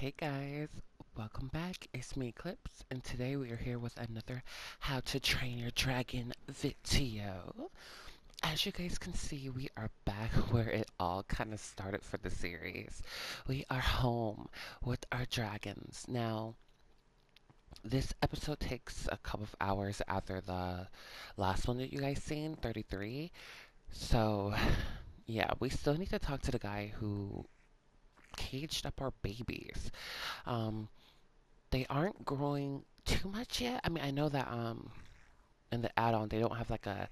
Hey guys, welcome back. It's me, Eclipse, and today we are here with another How to Train Your Dragon video. As you guys can see, we are back where it all kind of started for the series. We are home with our dragons. Now, this episode takes a couple of hours after the last one that you guys seen, 33. So, yeah, we still need to talk to the guy who caged up our babies. Um, they aren't growing too much yet. I mean, I know that in the add-on they don't have like a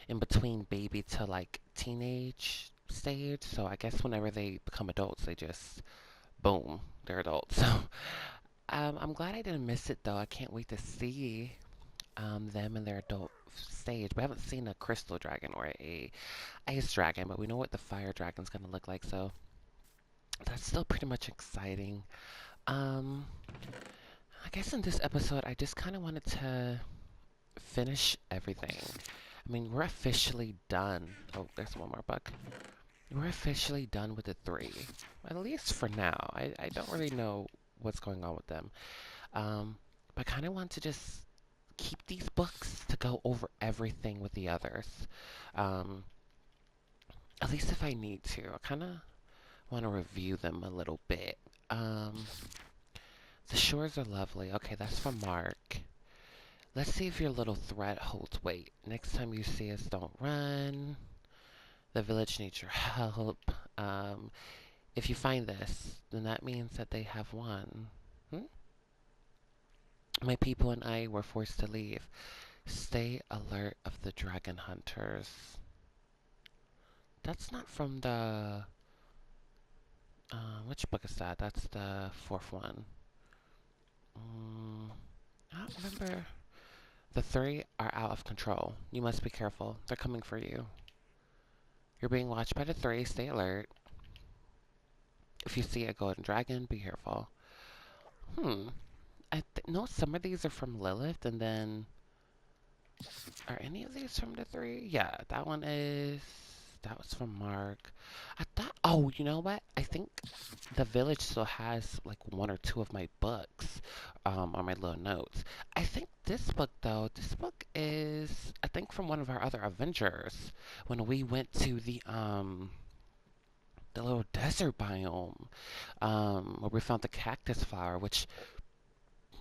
in between baby to like teenage stage. So I guess whenever they become adults, they just boom, they're adults. So I'm glad I didn't miss it though. I can't wait to see them in their adult stage. We haven't seen a crystal dragon or a ice dragon, but we know what the fire dragon's gonna look like. So that's still pretty much exciting. Um, I guess in this episode, I just kind of wanted to finish everything. I mean, we're officially done. Oh, there's one more bug. We're officially done with the three, at least for now. I don't really know what's going on with them. But I kind of want to just keep these books to go over everything with the others. Um, at least if I need to. I kind of want to review them a little bit. Um, the shores are lovely. Okay, that's from Mark. Let's see if your little threat holds weight. Next time you see us, don't run. The village needs your help. If you find this, then that means that they have won. My people and I were forced to leave. Stay alert of the dragon hunters. That's not from the... which book is that? That's the fourth one. I don't remember. The three are out of control. You must be careful. They're coming for you. You're being watched by the three. Stay alert. If you see a golden dragon, be careful. Hmm. I know some of these are from Lilith, and then are any of these from the three? Yeah, that one is. That was from Mark. I thought. Oh, you know what? I think the village still has like one or two of my books, on my little notes. I think this book though. This book is. I think from one of our other Avengers when we went to the little desert biome, where we found the cactus flower, which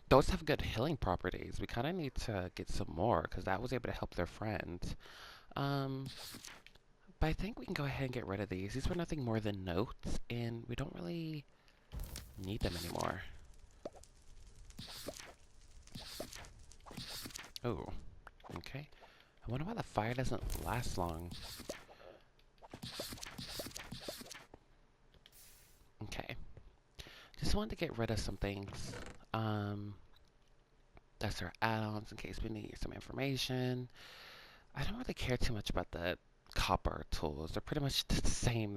those have good healing properties. We kind of need to get some more because that was able to help their friend. Um, but I think we can go ahead and get rid of these. These were nothing more than notes, and we don't really need them anymore. Oh, okay. I wonder why the fire doesn't last long. Okay. Just wanted to get rid of some things. Um, that's our add-ons in case we need some information. I don't really care too much about the copper tools. They're pretty much the same.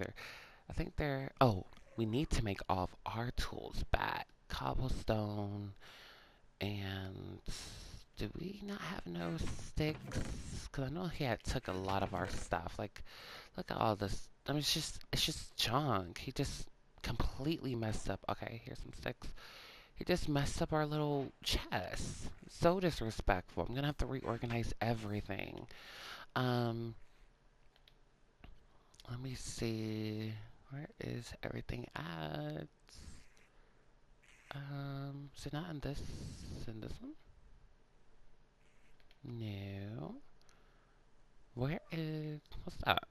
I think they're, oh, we need to make all of our tools back. Cobblestone, and do we not have no sticks? Because I know he had took a lot of our stuff. Like, look at all this. I mean, it's just junk. He just completely messed up. Okay, here's some sticks. He just messed up our little chest. So disrespectful. I'm gonna have to reorganize everything. Um, Let me see. Where is everything at? Is it not in this? In this one? No. Where is... What's that?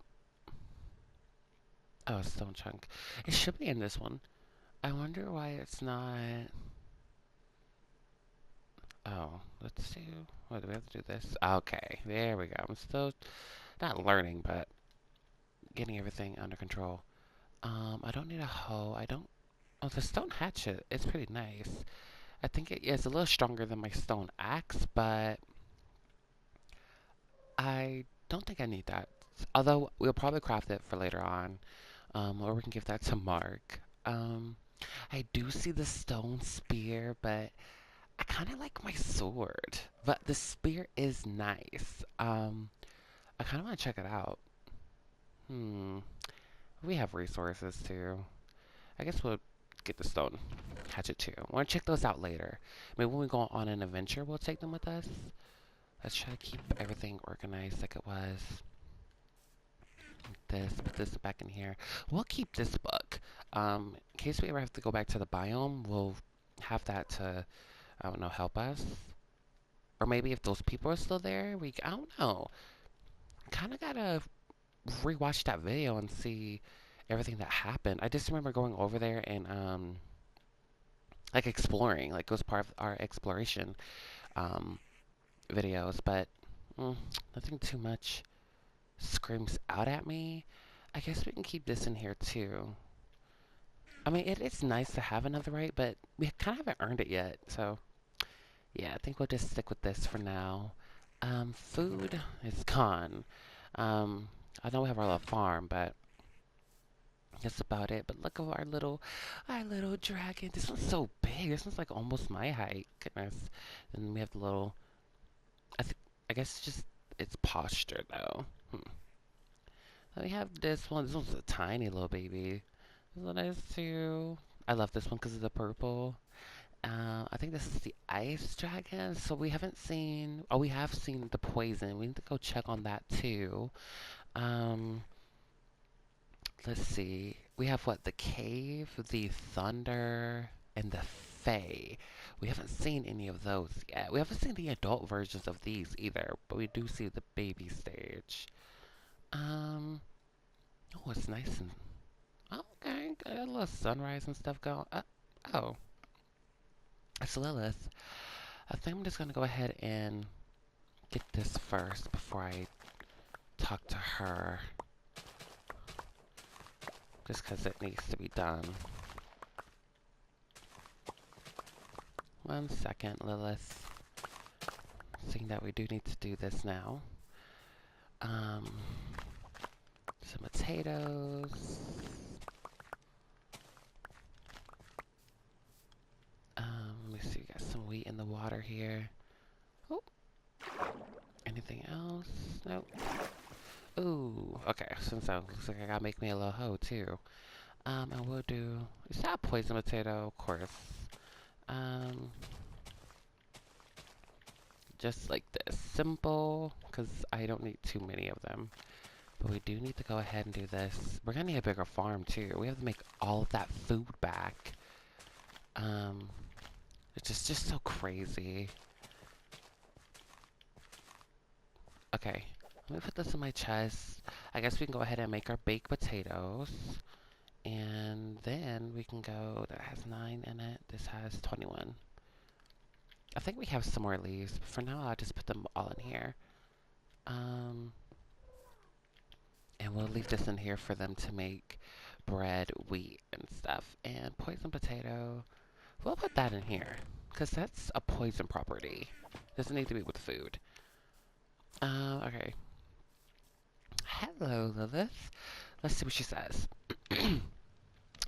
Oh, a stone chunk. It should be in this one. I wonder why it's not... Oh, let's do... What, do we have to do this? Okay, there we go. I'm still not learning, but getting everything under control. I don't need a hoe. I don't... Oh, the stone hatchet. It's pretty nice. I think it is a little stronger than my stone axe, but I don't think I need that. Although we'll probably craft it for later on, or we can give that to Mark. I do see the stone spear, but I kind of like my sword. But the spear is nice. I kind of want to check it out. Hmm. We have resources too. I guess we'll get the stone Httyd. We're going to check those out later. Maybe when we go on an adventure, we'll take them with us. Let's try to keep everything organized like it was. Put this back in here. We'll keep this book. In case we ever have to go back to the biome, we'll have that to, I don't know, help us. Or maybe if those people are still there, I don't know. Kind of gotta rewatch that video and see everything that happened. I just remember going over there and, like exploring, like it was part of our exploration, videos, but nothing too much screams out at me. I guess we can keep this in here too. I mean, it's nice to have another right, but we kind of haven't earned it yet. So, yeah, I think we'll just stick with this for now. Food is gone. I know we have our little farm, but that's about it. But look at our little dragon. This one's so big. This one's like almost my height. Goodness. And we have the little, I guess just its posture though. We have this one. This one's a tiny little baby. This one is too. I love this one because of the purple. I think this is the ice dragon. So we haven't seen. Oh, we have seen the poison. We need to go check on that too. Let's see. We have what? The cave, the thunder, and the fae. We haven't seen any of those yet. We haven't seen the adult versions of these either, but we do see the baby stage. Oh, it's nice and okay. Got a little sunrise and stuff going. Oh, it's Lilith. I think I'm just gonna go ahead and get this first before I talk to her. Just because it needs to be done. One second, Lilith. Seeing that we do need to do this now. Some potatoes. Let me see, we got some wheat in the water here. Oh. Anything else? Nope. Ooh, okay, since that looks like I gotta make me a little hoe too. And we'll do, is that a poison potato? Of course. Just like this, simple, because I don't need too many of them. But we do need to go ahead and do this. We're gonna need a bigger farm too. We have to make all of that food back. It's just so crazy. Okay, let me put this in my chest. I guess we can go ahead and make our baked potatoes. And then we can go, that has 9 in it. This has 21. I think we have some more leaves, but for now I'll just put them all in here. And we'll leave this in here for them to make bread, wheat, and stuff. And poison potato, we'll put that in here, because that's a poison property. Doesn't need to be with food. Okay. Hello, Lilith. Let's see what she says.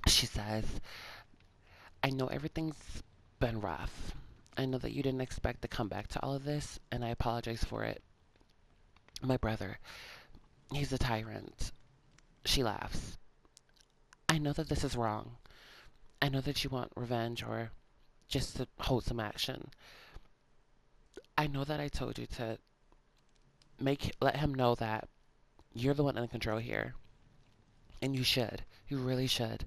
She says, I know everything's been rough. I know that you didn't expect to come back to all of this, and I apologize for it. My brother, he's a tyrant. She laughs. I know that this is wrong. I know that you want revenge or just to hold some action. I know that I told you to let him know that you're the one in control here. And you should. You really should.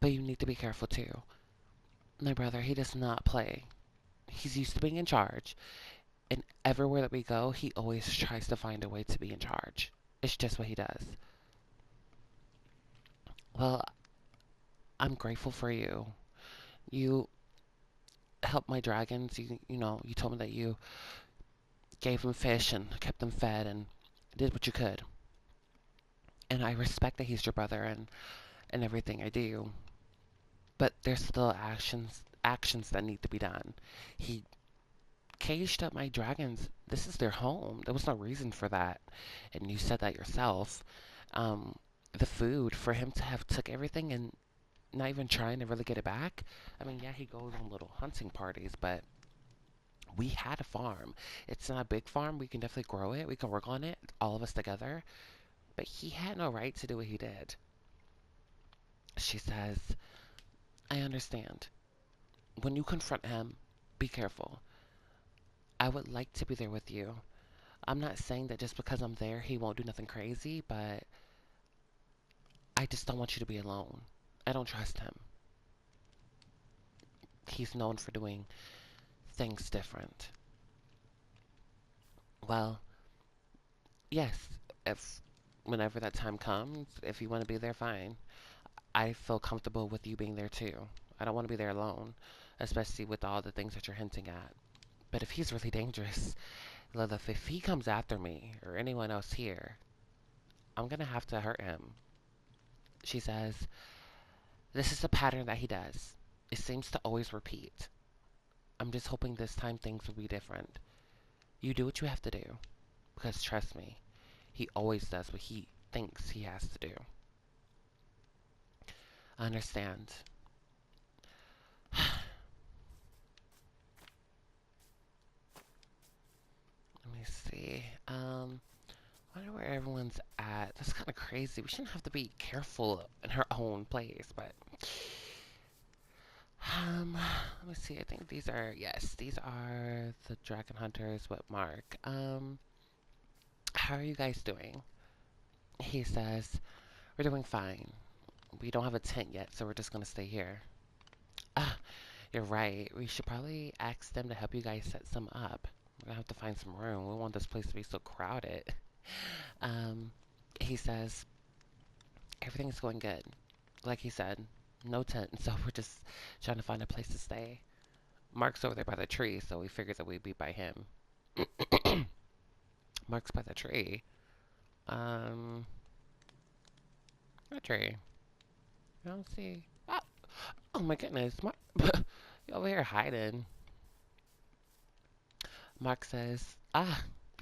But you need to be careful too. My brother, he does not play. He's used to being in charge. And everywhere that we go, he always tries to find a way to be in charge. It's just what he does. Well, I'm grateful for you. You helped my dragons. You know, you told me that you gave them fish and kept them fed and did what you could. And I respect that he's your brother and everything I do. But there's still actions that need to be done. He caged up my dragons. This is their home. There was no reason for that. And you said that yourself. The food, for him to have took everything and not even trying to really get it back. I mean, yeah, he goes on little hunting parties, but we had a farm. It's not a big farm. We can definitely grow it. We can work on it, all of us together. But he had no right to do what he did. She says, I understand. When you confront him, be careful. I would like to be there with you. I'm not saying that just because I'm there, he won't do nothing crazy, but I just don't want you to be alone. I don't trust him. He's known for doing things different. Well, yes, if whenever that time comes, if you want to be there, fine. I feel comfortable with you being there too. I don't want to be there alone, especially with all the things that you're hinting at. But if he's really dangerous, Lilith, if he comes after me or anyone else here, I'm gonna have to hurt him. She says, this is a pattern that he does. It seems to always repeat. I'm just hoping this time things will be different. You do what you have to do. Because trust me, he always does what he thinks he has to do. I understand. Let me see. I wonder where everyone's at. That's kind of crazy. We shouldn't have to be careful in her own place, but let me see. I think these are, yes, these are the dragon hunters with Mark. How are you guys doing? He says, we're doing fine. We don't have a tent yet, so we're just gonna stay here. Ah, you're right. We should probably ask them to help you guys set some up. We're gonna have to find some room. We don't want this place to be so crowded. Um, he says, everything's going good. Like he said, no tent, so we're just trying to find a place to stay. Mark's over there by the tree, so we figured that we'd be by him. Mark's by the tree. What tree? I don't see. Oh, oh my goodness, Mark. You over here hiding. Mark says,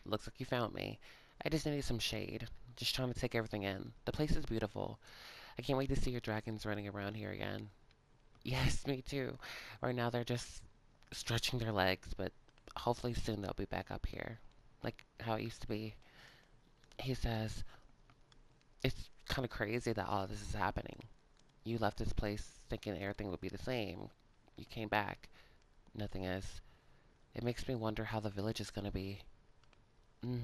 looks like you found me. I just needed some shade. Just trying to take everything in. The place is beautiful. I can't wait to see your dragons running around here again. Yes, me too. Right now they're just stretching their legs, but hopefully soon they'll be back up here. Like how it used to be. He says, it's kind of crazy that all of this is happening. You left this place thinking everything would be the same. You came back. Nothing is. It makes me wonder how the village is going to be. Mm,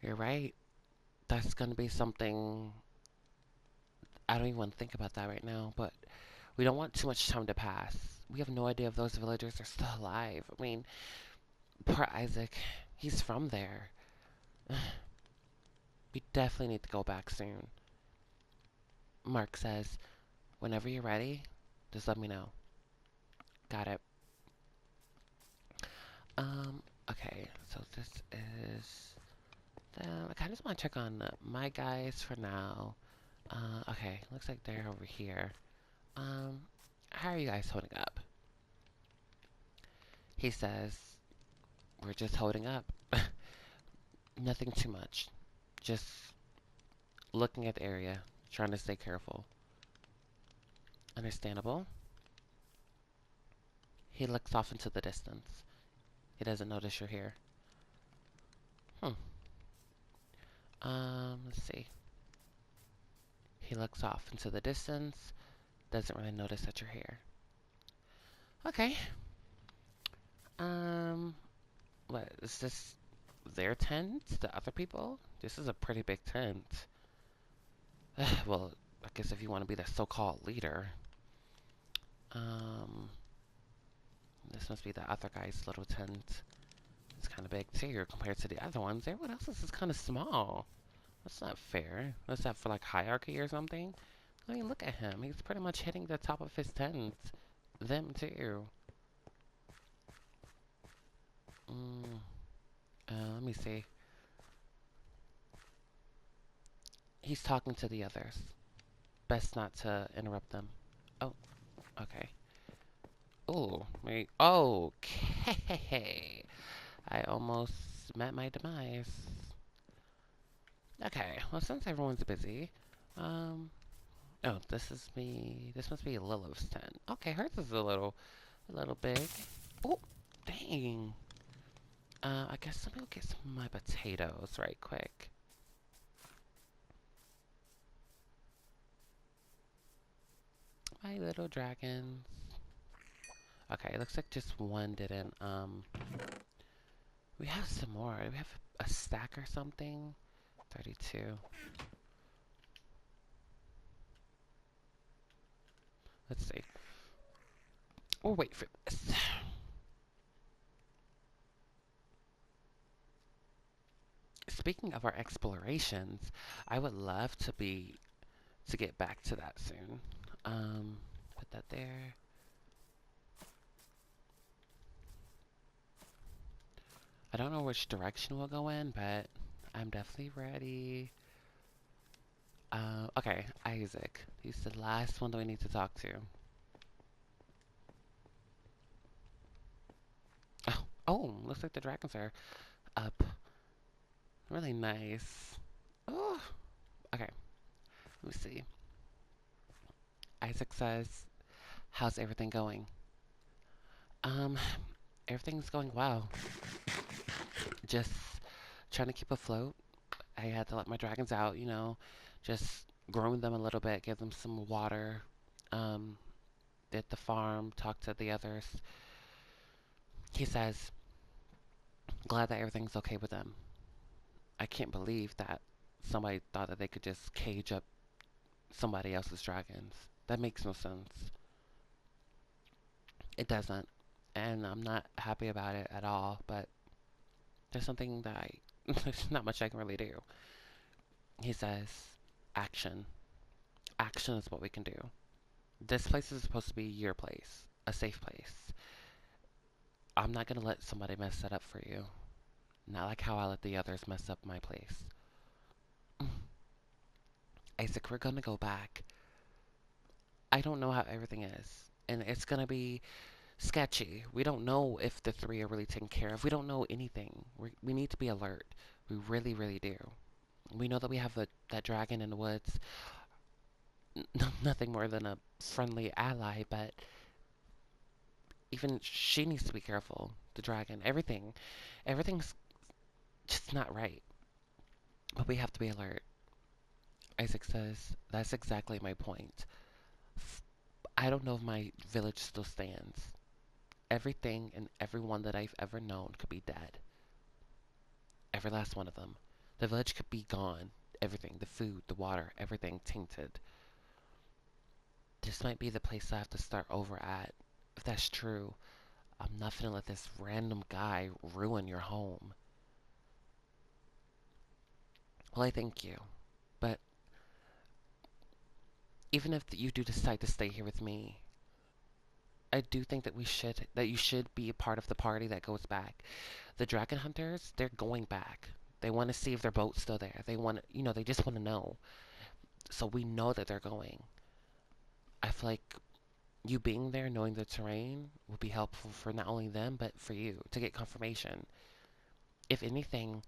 you're right. That's going to be something. I don't even want to think about that right now, but we don't want too much time to pass. We have no idea if those villagers are still alive. I mean, poor Isaac. He's from there. We definitely need to go back soon. Mark says, whenever you're ready, just let me know. Got it. Okay, so this is them. I kind of just want to check on my guys for now. Okay, looks like they're over here. How are you guys holding up? He says, we're just holding up. Nothing too much. Just looking at the area, trying to stay careful. Understandable. He looks off into the distance. He doesn't notice you're here. Let's see. He looks off into the distance. Doesn't really notice that you're here. Okay. What is this? Their tent? The other people? This is a pretty big tent. Well, I guess if you want to be the so-called leader. This must be the other guy's little tent. It's kind of big too compared to the other ones. Everyone else's is kind of small. That's not fair. What's that for, like hierarchy or something? I mean, look at him. He's pretty much hitting the top of his tent. Them too. Let me see. He's talking to the others. Best not to interrupt them. Oh, okay. Oh, wait. Okay. I almost met my demise. Okay, well, since everyone's busy, oh, this is me. This must be Lilith's tent. Okay, hers is a little big. Oh, dang. I guess let me go get some of my potatoes right quick. My little dragons. Okay, it looks like just one didn't. We have some more. Do we have a stack or something? 32. Let's see. We'll wait for this. Speaking of our explorations, I would love to get back to that soon. Put that there. I don't know which direction we'll go in, but I'm definitely ready. Okay, Isaac. He's the last one that we need to talk to. Oh, looks like the dragons are up. Really nice. Oh, okay. Let me see. Isaac says, "How's everything going?" Um, Everything's going well. Just trying to keep afloat. I had to let my dragons out, just groom them a little bit, give them some water. Um, at the farm, talk to the others. He says, "Glad that everything's okay with them." I can't believe that somebody thought that they could just cage up somebody else's dragons. That makes no sense. It doesn't. And I'm not happy about it at all, but there's something that there's not much I can really do. He says, action. Action is what we can do. This place is supposed to be your place, a safe place. I'm not going to let somebody mess that up for you. Not like how I let the others mess up my place. Isaac, we're going to go back. I don't know how everything is. And it's going to be sketchy. We don't know if the three are really taken care of. We don't know anything. We need to be alert. We really, really do. We know that we have that dragon in the woods. Nothing more than a friendly ally, but even she needs to be careful. The dragon, everything's just not right. But we have to be alert. Isaac says, "That's exactly my point. I don't know if my village still stands. Everything and everyone that I've ever known could be dead. Every last one of them. The village could be gone. Everything, the food, the water, everything tainted. This might be the place I have to start over at. If that's true, I'm not gonna let this random guy ruin your home." Well, I thank you. But even if you do decide to stay here with me, I do think that you should be a part of the party that goes back. The dragon hunters, they're going back. They want to see if their boat's still there. They want to, they just want to know. So we know that they're going. I feel like you being there, knowing the terrain, will be helpful for not only them, but for you to get confirmation. If anything,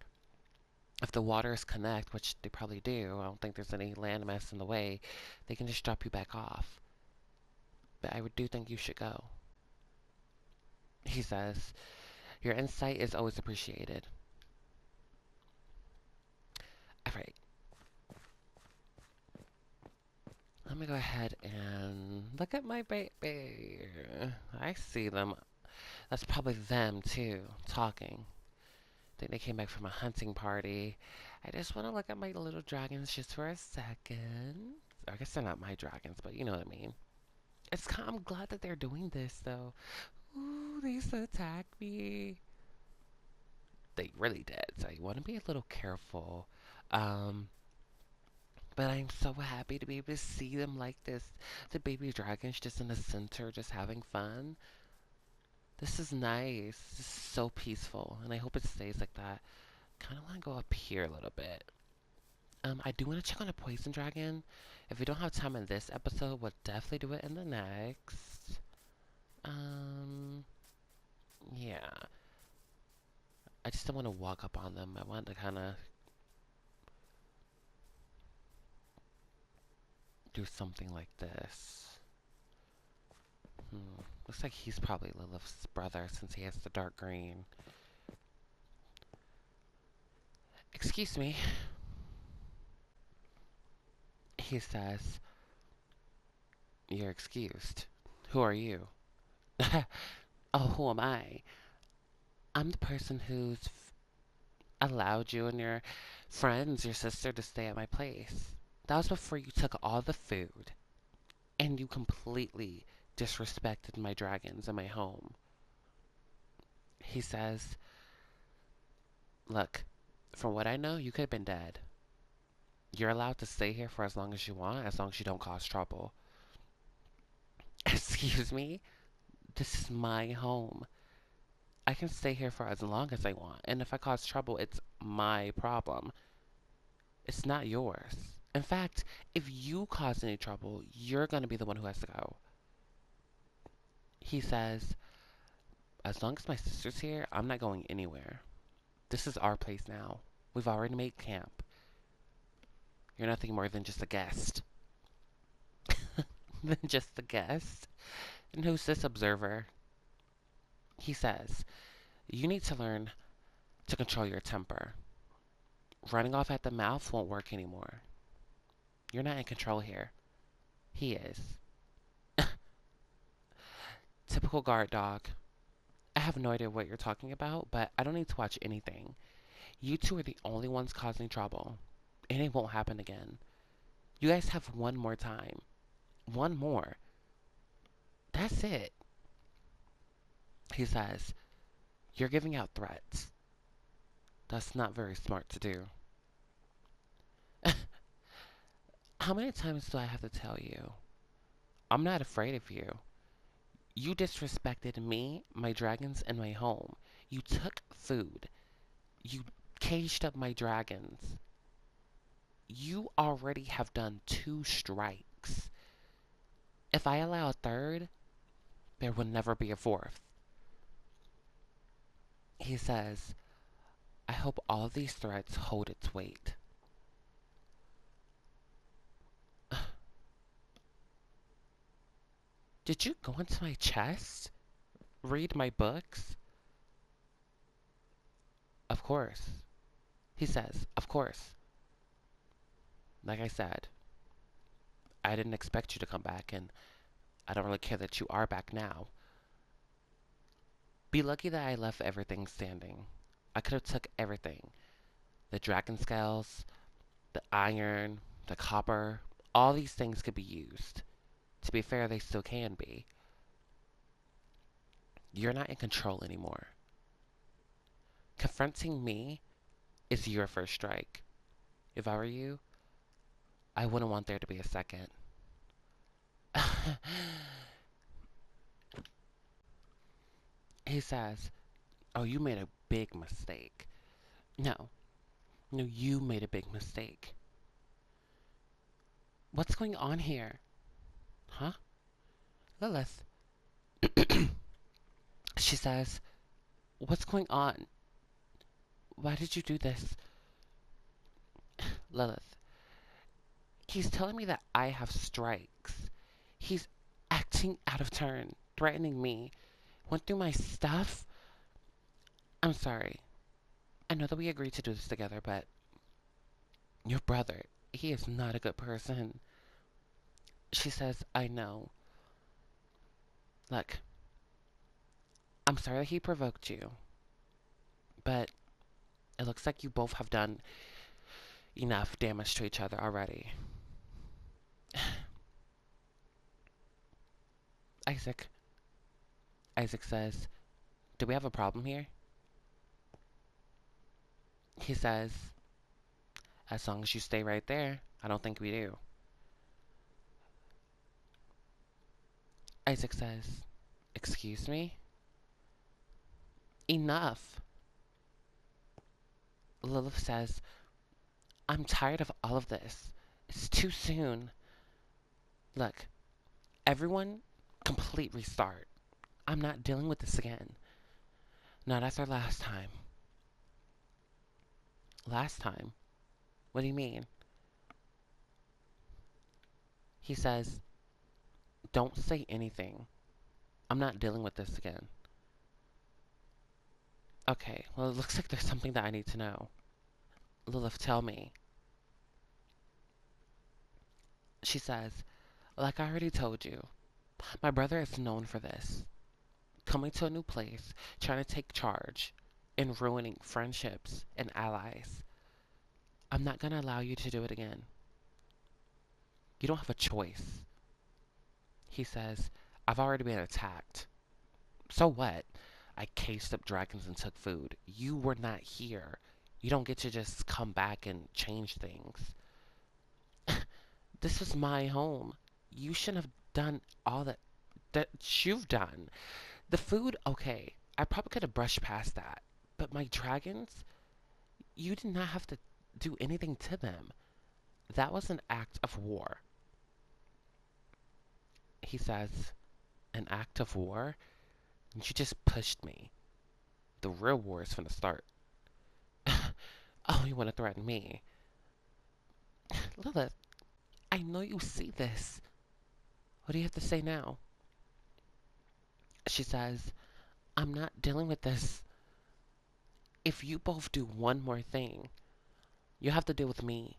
if the waters connect, which they probably do, I don't think there's any landmass in the way, they can just drop you back off. But I do think you should go. He says, "Your insight is always appreciated." Alright, let me go ahead and look at my baby. I see them. That's probably them, too, talking. I think they came back from a hunting party. I just want to look at my little dragons just for a second. I guess they're not my dragons, but you know what I mean. I'm glad that they're doing this, though. Ooh, they used to attack me. They really did, so you want to be a little careful. Um, but I'm so happy to be able to see them like this. The baby dragon's just in the center, just having fun. This is nice. This is so peaceful, and I hope it stays like that. Kind of want to go up here a little bit. I do want to check on a poison dragon. If we don't have time in this episode, we'll definitely do it in the next. Yeah. I just don't want to walk up on them. I want to kind of do something like this. Looks like he's probably Lilith's brother since he has the dark green. Excuse me. He says, "You're excused. Who are you?" Oh, who am I? I'm the person who's allowed you and your friends, your sister, to stay at my place. That was before you took all the food and you completely disrespected my dragons and my home. He says, look, from what I know, you could have been dead. You're allowed to stay here for as long as you want, as long as you don't cause trouble. Excuse me? This is my home. I can stay here for as long as I want, and if I cause trouble, it's my problem. It's not yours. In fact, if you cause any trouble, you're going to be the one who has to go. He says, as long as my sister's here, I'm not going anywhere. This is our place now. We've already made camp. You're nothing more than just a guest. Than just a guest? And who's this observer? He says, you need to learn to control your temper. Running off at the mouth won't work anymore. You're not in control here. He is. Typical guard dog. I have no idea what you're talking about, but I don't need to watch anything. You two are the only ones causing trouble, and it won't happen again. You guys have one more time. One more. That's it. He says, you're giving out threats. That's not very smart to do. How many times do I have to tell you? I'm not afraid of you. You disrespected me, my dragons, and my home. You took food. You caged up my dragons. You already have done 2 strikes. If I allow a third, there will never be a fourth. He says, I hope all of these threats hold its weight. Did you go into my chest? Read my books? Of course. He says, of course. Like I said, I didn't expect you to come back, and I don't really care that you are back now. Be lucky that I left everything standing. I could have took everything. The dragon scales, the iron, the copper, all these things could be used. To be fair, they still can be. You're not in control anymore. Confronting me is your first strike. If I were you, I wouldn't want there to be a second. He says, oh, you made a big mistake. No, no, you made a big mistake. What's going on here? Huh? Lilith. She says, what's going on? Why did you do this? Lilith. He's telling me that I have strikes. He's acting out of turn, threatening me. Went through my stuff. I'm sorry. I know that we agreed to do this together, but your brother, he is not a good person. She says, I know. Look, I'm sorry that he provoked you, but it looks like you both have done enough damage to each other already. Isaac. Isaac says, do we have a problem here? He says, as long as you stay right there, I don't think we do. Isaac says, excuse me? Enough. Lilith says, I'm tired of all of this. It's too soon. Look, everyone, complete restart. I'm not dealing with this again. Not after last time. Last time? What do you mean? He says, don't say anything. I'm not dealing with this again. Okay, well, it looks like there's something that I need to know. Lilith, tell me. She says, like I already told you, my brother is known for this. coming to a new place, trying to take charge, and ruining friendships and allies. I'm not gonna allow you to do it again. You don't have a choice. He says, I've already been attacked. So what? I cased up dragons and took food. You were not here. You don't get to just come back and change things. This was my home. You shouldn't have done all that you've done. The food, okay. I probably could have brushed past that. But my dragons, you did not have to do anything to them. That was an act of war. He says, an act of war? You just pushed me. The real war is finna start. Oh, you want to threaten me? Lilith, I know you see this. What do you have to say now? She says, I'm not dealing with this. If you both do one more thing, you have to deal with me.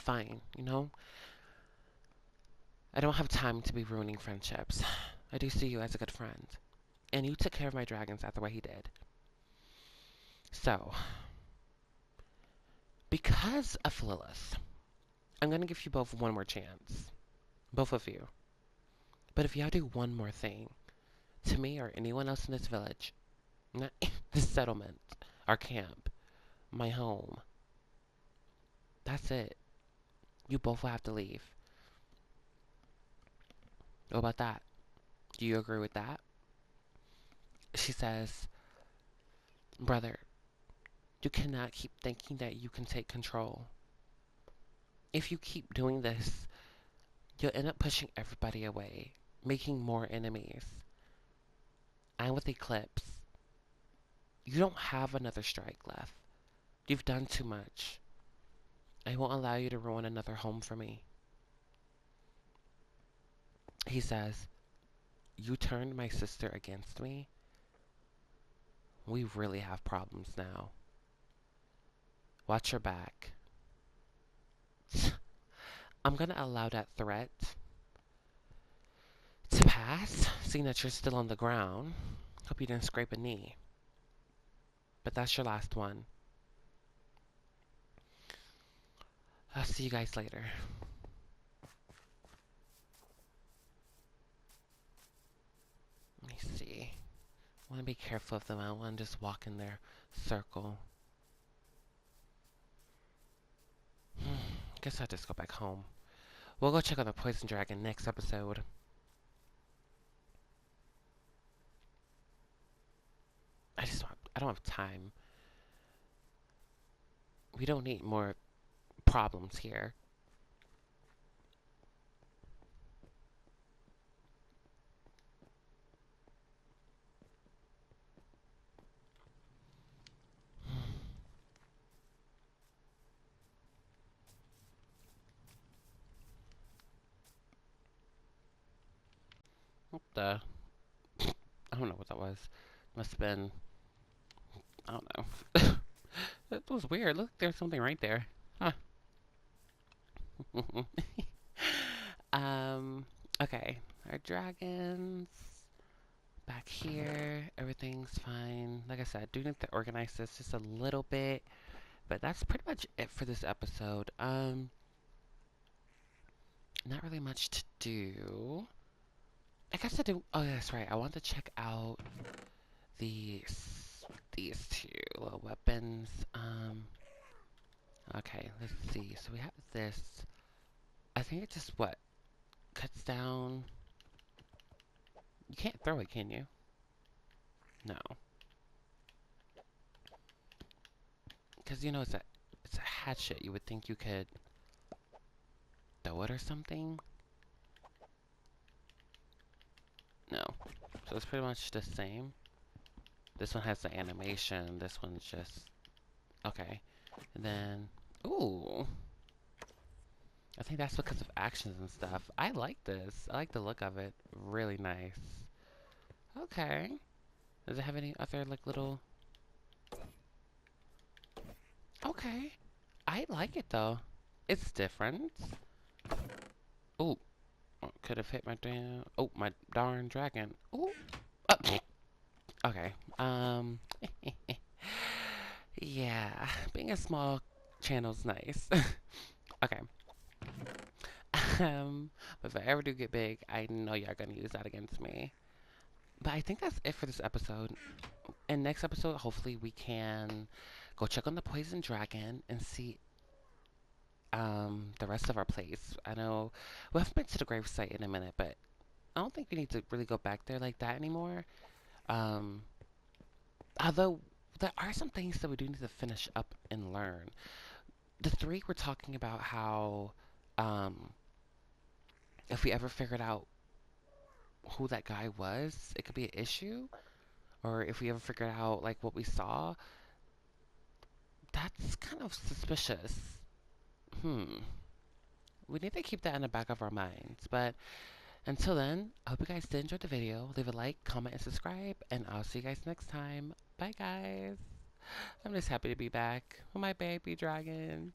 Fine, you know? I don't have time to be ruining friendships. I do see you as a good friend. And you took care of my dragons after what he did. So, because of Lilith, I'm going to give you both one more chance. Both of you. But if y'all do one more thing, to me or anyone else in this village, not this settlement, our camp, my home, that's it. You both will have to leave. What about that? Do you agree with that? She says, brother, you cannot keep thinking that you can take control. If you keep doing this, you'll end up pushing everybody away, making more enemies. I'm with Eclipse. You don't have another strike left. You've done too much. I won't allow you to ruin another home for me. He says, you turned my sister against me? We really have problems now. Watch your back. I'm gonna allow that threat to pass, seeing that you're still on the ground. Hope you didn't scrape a knee. But that's your last one. I'll see you guys later. Let me see. I want to be careful of them. I don't want to just walk in their circle. Guess I'll just go back home. We'll go check on the poison dragon next episode. I don't have time. We don't need more problems here. What the? I don't know what that was. Must have been. I don't know. That was weird. Look, there's something right there. Huh. Okay. Our dragons. Back here. Everything's fine. Like I said, I do need to organize this just a little bit. But that's pretty much it for this episode. Not really much to do. I guess I do. Oh, yeah, that's right. I want to check out these two little weapons. Okay, let's see. So we have this. I think it just what cuts down. You can't throw it, can you? No, because you know it's a hatchet. You would think you could throw it or something. No, so it's pretty much the same. This one has the animation. This one's just okay. And then, ooh, I think that's because of actions and stuff. I like this. I like the look of it. Really nice. Okay. Does it have any other like little? Okay. I like it though. It's different. Ooh. should have hit my damn. Oh, my darn dragon. Ooh. Oh. Okay. Yeah. Being a small channel's nice. Okay. But if I ever do get big, I know y'all gonna use that against me. But I think that's it for this episode. In next episode, hopefully we can go check on the poison dragon and see the rest of our place. I know we haven't been to the grave site in a minute, but I don't think we need to really go back there like that anymore. Um, Although there are some things that we do need to finish up and learn. The three were talking about how um, if we ever figured out who that guy was, it could be an issue. Or if we ever figured out like what we saw, that's kind of suspicious. Hmm. We need to keep that in the back of our minds. But until then, I hope you guys did enjoy the video. Leave a like, comment, and subscribe. And I'll see you guys next time. Bye, guys. I'm just happy to be back with my baby dragons.